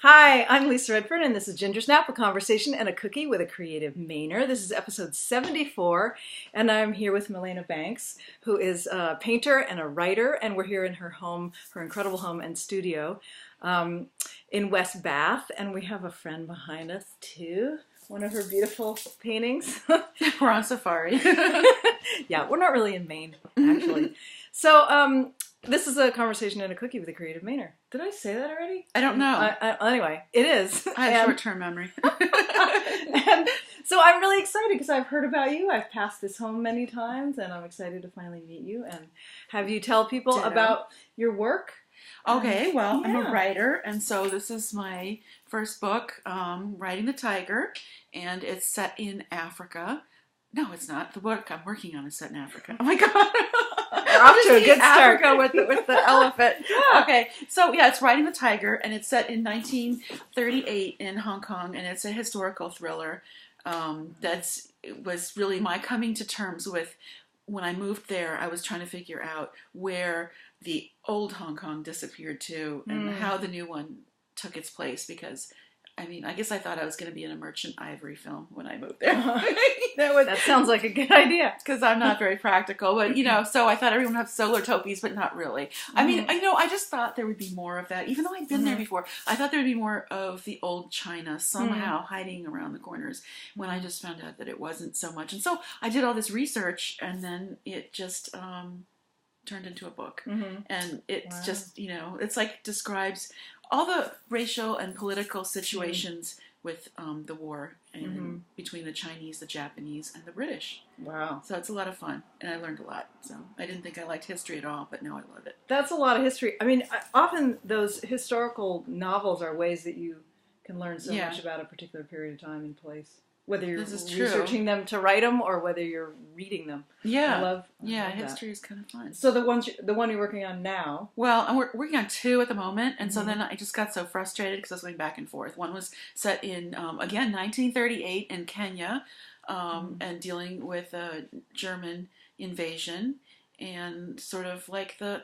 Hi, I'm Lisa Redfern, and this is Gingersnap, a conversation and a cookie with a creative Mainer. This is episode 74, and I'm here with Milena Banks, who is a painter and a writer, and we're here in her home, her incredible home and studio in West Bath, and we have a friend behind us, too. One of her beautiful paintings. We're on safari. Yeah, we're not really in Maine, actually. So, this is a conversation and a cookie with a creative Mainer. Did I say that already? I don't know. Anyway, it is. I have short-term memory. And so I'm really excited because I've heard about you. I've passed this home many times, and I'm excited to finally meet you and have you tell people about your work. Okay, well, I'm a writer, and so this is my first book, Riding the Tiger, and it's set in Africa. No, it's not. The book I'm working on is set in Africa. Oh my God. We're off to a good start. Africa with the elephant. Yeah. Okay, so yeah, it's Riding the Tiger, and it's set in 1938 in Hong Kong, and it's a historical thriller was really my coming to terms with. When I moved there, I was trying to figure out where the old Hong Kong disappeared to and how the new one took its place, because I guess I thought I was going to be in a Merchant Ivory film when I moved there. That sounds like a good idea. Because I'm not very practical, but so I thought everyone would have solar topies, but not really. I just thought there would be more of that. Even though I'd been there before, I thought there would be more of the old China somehow hiding around the corners, when I just found out that it wasn't so much. And so I did all this research, and then it just turned into a book. And it's just, it's like describes all the racial and political situations with the war between the Chinese, the Japanese, and the British. Wow. So it's a lot of fun, and I learned a lot. So I didn't think I liked history at all, but now I love it. That's a lot of history. I mean, often those historical novels are ways that you can learn so much about a particular period of time and place. Whether you're researching them to write them or whether you're reading them. Yeah. I love history is kind of fun. So the one you're working on now? Well, I'm working on two at the moment, and so then I just got so frustrated because I was going back and forth. One was set in, again, 1938 in Kenya, and dealing with a German invasion, and sort of like a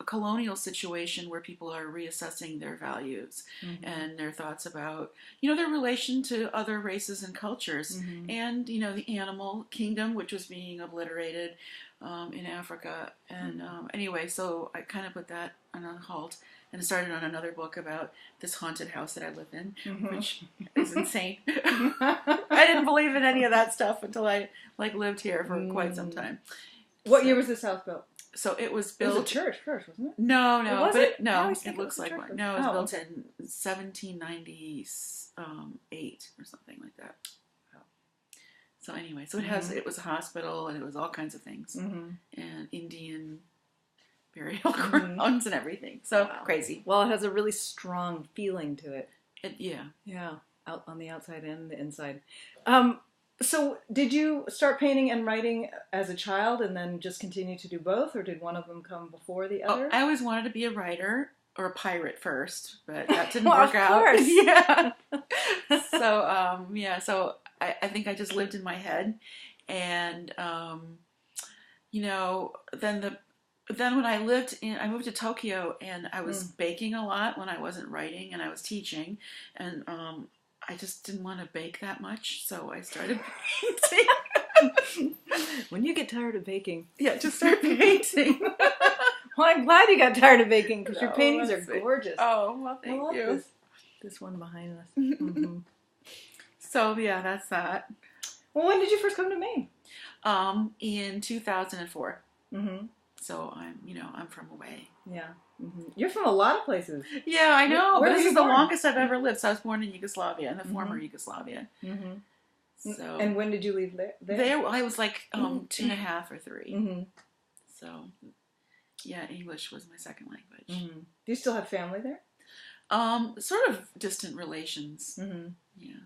colonial situation where people are reassessing their values and their thoughts about, their relation to other races and cultures, and, the animal kingdom, which was being obliterated in Africa. And anyway, so I kind of put that on a halt and started on another book about this haunted house that I live in, which is insane. I didn't believe in any of that stuff until I lived here for quite some time. What year was this house built? So it was built. It was a church first, wasn't it? No, was it? It looks like one. No, it was built in 1798 or something like that. Wow. So anyway, so it was a hospital, and it was all kinds of things, and Indian burial grounds and everything. So crazy. Well, it has a really strong feeling to it. Yeah, out on the outside and the inside. So did you start painting and writing as a child and then just continue to do both, or did one of them come before the other? I always wanted to be a writer or a pirate first, but that didn't work out. Of course. Yeah. So I think I just lived in my head, and then when I moved to Tokyo, and I was baking a lot when I wasn't writing, and I was teaching, and I just didn't want to bake that much, so I started painting. When you get tired of baking, just start painting. Well, I'm glad you got tired of baking, because your paintings are gorgeous. Oh, well, thank you. This one behind us. So, that's that. Well, when did you first come to Maine? In 2004. So I'm from away. Yeah. You're from a lot of places. Yeah, I know. Where this is born? The longest I've ever lived. So I was born in Yugoslavia, in the former Yugoslavia. So, and when did you leave there? There, I was like 2.5 or 3. So, English was my second language. Do you still have family there? Sort of distant relations. Yeah.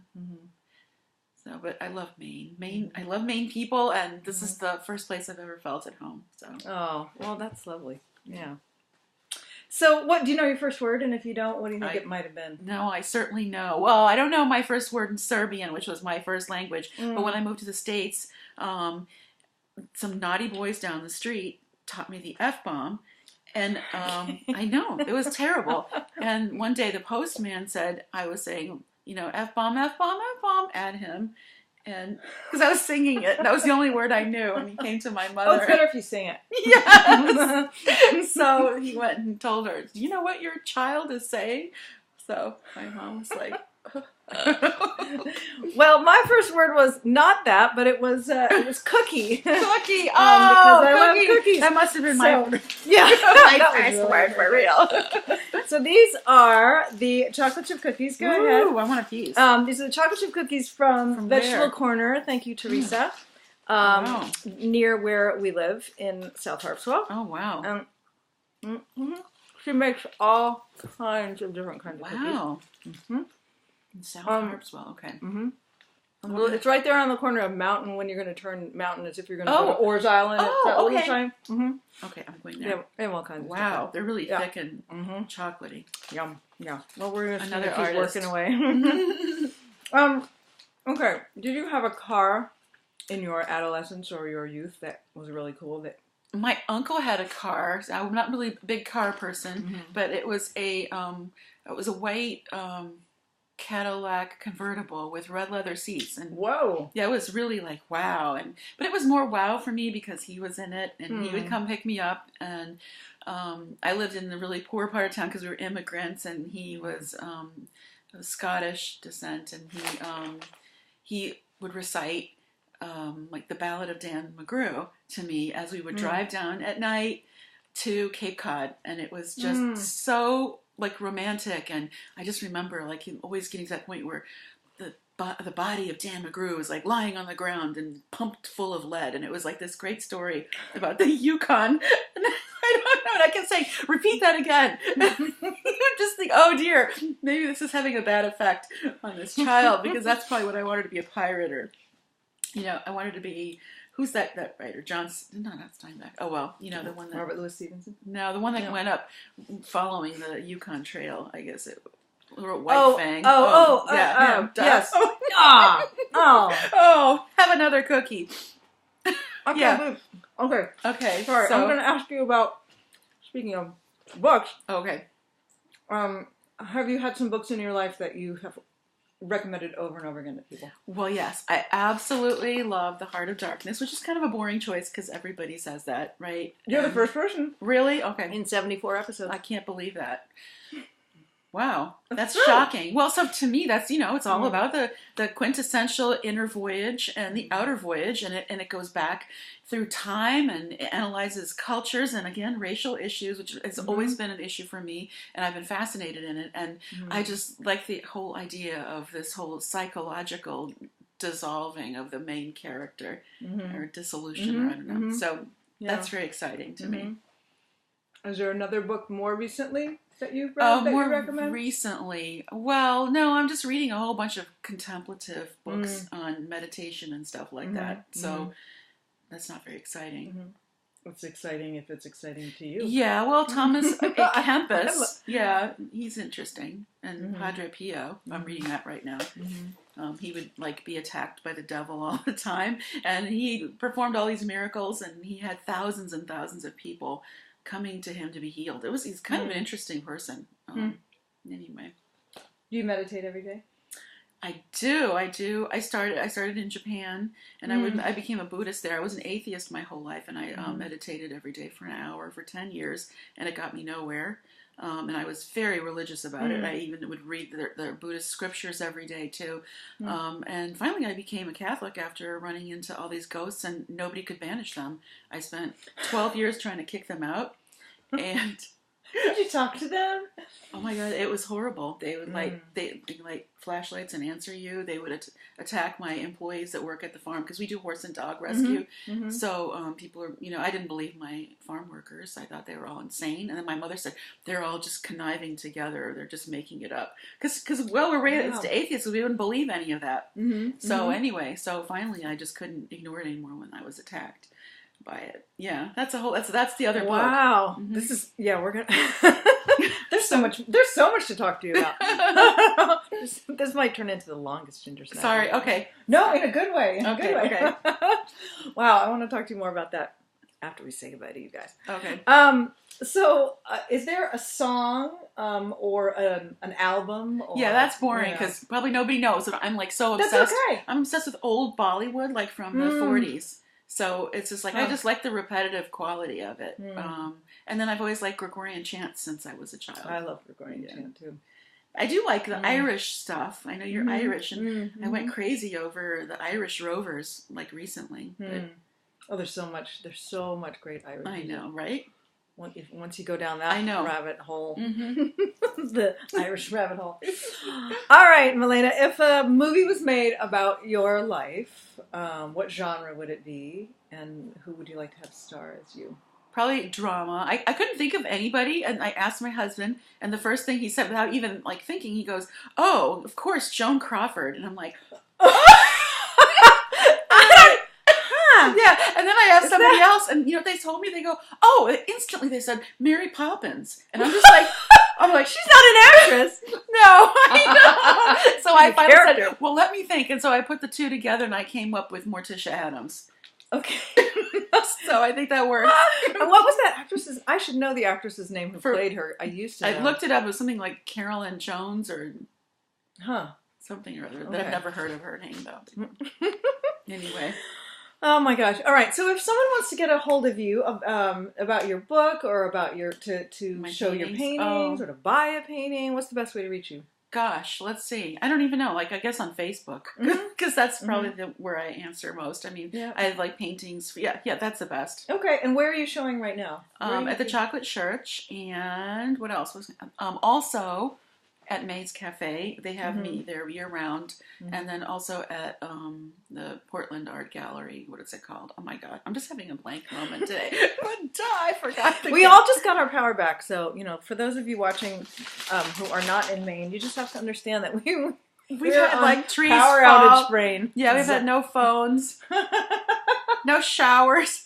So, but I love Maine. I love Maine people, and this is the first place I've ever felt at home. So. Oh, well, that's lovely. Yeah. So, what do you know your first word? And if you don't, what do you think it might have been? No, I certainly know. Well, I don't know my first word in Serbian, which was my first language. But when I moved to the States, some naughty boys down the street taught me the F-bomb, And I know, it was terrible. And one day the postman said I was saying, F-bomb, F-bomb, F-bomb at him. And because I was singing it, that was the only word I knew. And he came to my mother. Oh, it's better if you sing it. Yes. So he went and told her, "Do you know what your child is saying?" So my mom was like, well, my first word was not that, but it was cookie. Cookie. Because I love cookies. That must have been my my first first word for real. So these are the chocolate chip cookies. Go ahead. I want a piece. These are the chocolate chip cookies from Vegetable where? Corner. Thank you, Teresa. Wow. Near where we live in South Harpswell. Oh, wow. She makes all kinds of different kinds of cookies. Wow. South Harpswell, okay. It's right there on the corner of Mountain when you're going to turn Mountain as if you're going to go to Orr's Island. Oh, okay. Okay, I'm going there. They have all kinds of Wow, stuff. they're really thick and chocolatey. Yum. Yeah. Well, we're going to keep artist. working away. Okay. Did you have a car in your adolescence or your youth that was really cool? My uncle had a car. I'm not really a big car person, but it was a white Cadillac convertible with red leather seats. And whoa! Yeah, it was really like wow. But it was more wow for me because he was in it, and he would come pick me up. And I lived in the really poor part of town because we were immigrants, and he was of Scottish descent, and he would recite like the Ballad of Dan McGrew to me as we would drive down at night to Cape Cod, and it was just so like romantic. And I just remember like him always getting to that point where the body of Dan McGrew was like lying on the ground and pumped full of lead, and it was like this great story about the Yukon. And I don't know, and I kept saying, repeat that again. Just think, oh dear, maybe this is having a bad effect on this child, because that's probably what I wanted to be, a pirate, or I wanted to be, who's that writer? Not Steinbeck. Oh, well, the one that... Robert Louis Stevenson? No, the one that went up following the Yukon Trail, I guess it wrote White Fang. Yes. Have another cookie. Okay. Yeah. Okay. Sorry, I'm going to ask you about, speaking of books. Okay. Have you had some books in your life that you have recommended over and over again to people? Well, yes. I absolutely love The Heart of Darkness, which is kind of a boring choice because everybody says that, right? You're the first person. Really? Okay. In 74 episodes. I can't believe that. Wow. That's true. Shocking. Well, so to me, that's, it's all about the quintessential inner voyage and the outer voyage, and it goes back through time and analyzes cultures and, again, racial issues, which has always been an issue for me, and I've been fascinated in it. And I just like the whole idea of this whole psychological dissolving of the main character, or dissolution, or I don't know. So that's very exciting to me. Is there another book more recently that you've read that you recommend? Recently? Well, no, I'm just reading a whole bunch of contemplative books on meditation and stuff like that. So that's not very exciting. It's exciting if it's exciting to you. Yeah, well, Thomas Kempis, he's interesting. And Padre Pio, I'm reading that right now. He would be attacked by the devil all the time, and he performed all these miracles, and he had thousands and thousands of people coming to him to be healed. He's kind of an interesting person. Anyway. Do you meditate every day? I do. I started in Japan, and I became a Buddhist there. I was an atheist my whole life, and I meditated every day for an hour for 10 years, and it got me nowhere. And I was very religious about it. I even would read the Buddhist scriptures every day too. And finally I became a Catholic after running into all these ghosts, and nobody could banish them. I spent 12 years trying to kick them out. And did you talk to them? Oh my God, it was horrible. They would light flashlights and answer you. They would attack my employees that work at the farm, because we do horse and dog rescue. So people are, I didn't believe my farm workers. I thought they were all insane. And then my mother said, they're all just conniving together. They're just making it up. Because we're raised atheists, so we wouldn't believe any of that. So anyway, so finally I just couldn't ignore it anymore when I was attacked by it. Yeah, that's the other book. Wow. This is, we're gonna there's so much to talk to you about. This might turn into the longest Gingersnap. Sorry. Okay. No, in a good way. Okay. Wow, I want to talk to you more about that. after we say goodbye to you guys. Okay. So, is there a song or an album? Or, yeah, that's boring because probably nobody knows that I'm like so obsessed. That's okay. I'm obsessed with old Bollywood, like from the 40s. So it's just like I just like the repetitive quality of it. And then I've always liked Gregorian chants since I was a child. I love Gregorian chant too. I do like the Irish stuff. I know you're Irish, and I went crazy over the Irish Rovers like recently. But, oh, there's so much great Irish music. I know, right? Once you go down that rabbit hole, the Irish rabbit hole. All right, Milena, if a movie was made about your life, what genre would it be, and who would you like to have star as you? Probably drama. I couldn't think of anybody, and I asked my husband, and the first thing he said, without even like thinking, he goes, "Oh, of course, Joan Crawford," and I'm like, yeah. And then I asked somebody else, and they told me, they go, "Oh," instantly they said Mary Poppins, and I'm just like, she's not an actress. No, I know. So I finally said, well, let me think, and so I put the two together, and I came up with Morticia Addams. Okay. So I think that works. And what was that actress's? I should know the actress's name who played her. I used to know. I looked it up. It was something like Carolyn Jones or something or other. Okay. I've never heard of her name, though. Anyway. Oh my gosh! All right. So if someone wants to get a hold of you about your book or about your to show your paintings or to buy a painting, what's the best way to reach you? Gosh, let's see. I don't even know. Like, I guess on Facebook, because that's probably where I answer most. I mean, I have like paintings. Yeah, that's the best. Okay, and where are you showing right now? At the Chocolate Church, and what else was? Also at May's Cafe. They have me there year round, and then also at the Portland Art Gallery. What is it called? Oh my God, I'm just having a blank moment today. I forgot. We all just got our power back, so for those of you watching who are not in Maine, you just have to understand that we've had like trees power outage brain. Yeah, we've had no phones, no showers,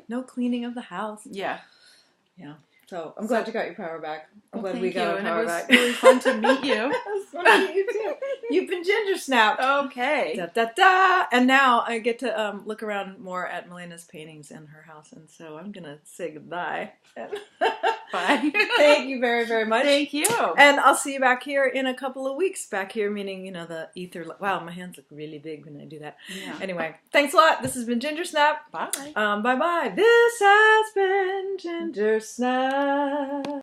no cleaning of the house. Yeah. So I'm glad you got your power back. I'm glad we got our power back. It was really fun to meet you. It was fun to meet you too. You've been Gingersnap. Okay. Da, da, da. And now I get to look around more at Milena's paintings in her house, and so I'm gonna say goodbye. Bye. Thank you very, very much. Thank you. And I'll see you back here in a couple of weeks. Back here meaning the ether. Wow, my hands look really big when I do that. Yeah. Anyway, thanks a lot. This has been Gingersnap. Bye. Bye bye. This has been Gingersnap.